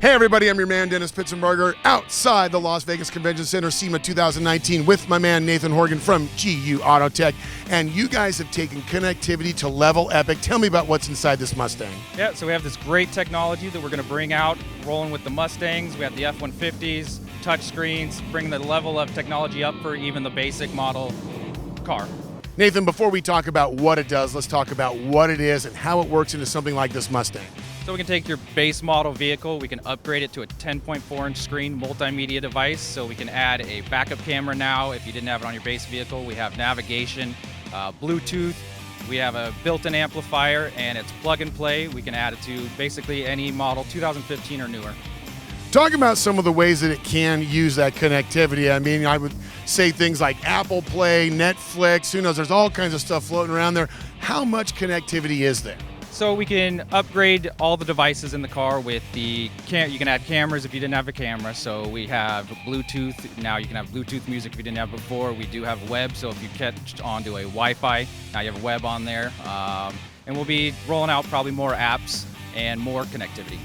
Hey everybody, I'm your man Dennis Pitzenberger outside the Las Vegas Convention Center, SEMA 2019 with my man Nathan Horgan from GU Autotech. And you guys have taken connectivity to level epic. Tell me about what's inside this Mustang. Yeah, so we have this great technology that we're going to bring out, rolling with the Mustangs. We have the F-150s, touch screens, bringing the level of technology up for even the basic model car. Nathan, before we talk about what it does, let's talk about what it is and how it works into something like this Mustang. So we can take your base model vehicle, we can upgrade it to a 10.4-inch screen multimedia device, so we can add a backup camera now if you didn't have it on your base vehicle. We have navigation, Bluetooth, we have a built-in amplifier, and it's plug and play. We can add it to basically any model 2015 or newer. Talk about some of the ways that it can use that connectivity. I mean, I would say things like Apple Play, Netflix, who knows, there's all kinds of stuff floating around there. How much connectivity is there? So we can upgrade all the devices in the car with the you can add cameras if you didn't have a camera. So we have Bluetooth. Now you can have Bluetooth music if you didn't have before. We do have web, so if you catch onto a Wi-Fi, now you have web on there. And we'll be rolling out probably more apps and more connectivity.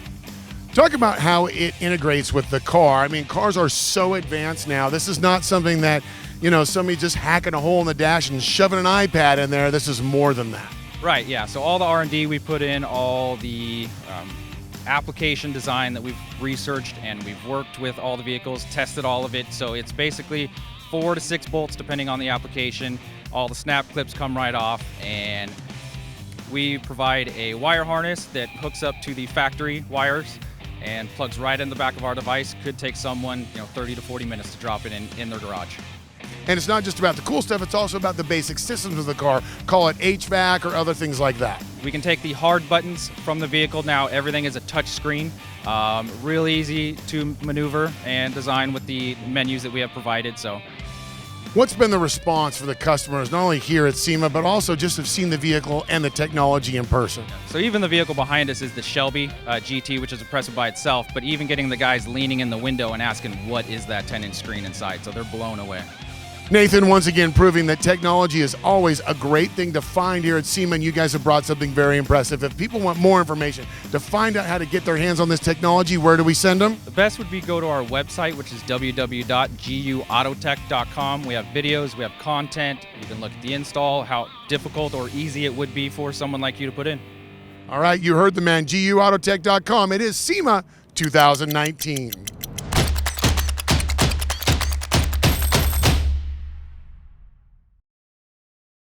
Talk about how it integrates with the car. I mean, cars are so advanced now. This is not something that, you know, somebody just hacking a hole in the dash and shoving an iPad in there. This is more than that. Right, yeah. So all the R&D we put in, all the application design that we've researched, and we've worked with all the vehicles, tested all of it. So it's basically 4 to 6 bolts depending on the application. All the snap clips come right off, and we provide a wire harness that hooks up to the factory wires and plugs right in the back of our device. Could take someone 30 to 40 minutes to drop it in their garage. And it's not just about the cool stuff, it's also about the basic systems of the car. Call it HVAC or other things like that. We can take the hard buttons from the vehicle. Now everything is a touch screen. Real easy to maneuver and design with the menus that we have provided. So, what's been the response for the customers, not only here at SEMA, but also just have seen the vehicle and the technology in person? So even the vehicle behind us is the Shelby GT, which is impressive by itself, but even getting the guys leaning in the window and asking what is that 10-inch screen inside, so they're blown away. Nathan, once again, proving that technology is always a great thing to find here at SEMA, and you guys have brought something very impressive. If people want more information to find out how to get their hands on this technology, where do we send them? The best would be go to our website, which is www.guautotech.com. We have videos, we have content. You can look at the install, how difficult or easy it would be for someone like you to put in. All right, you heard the man, guautotech.com. It is SEMA 2019.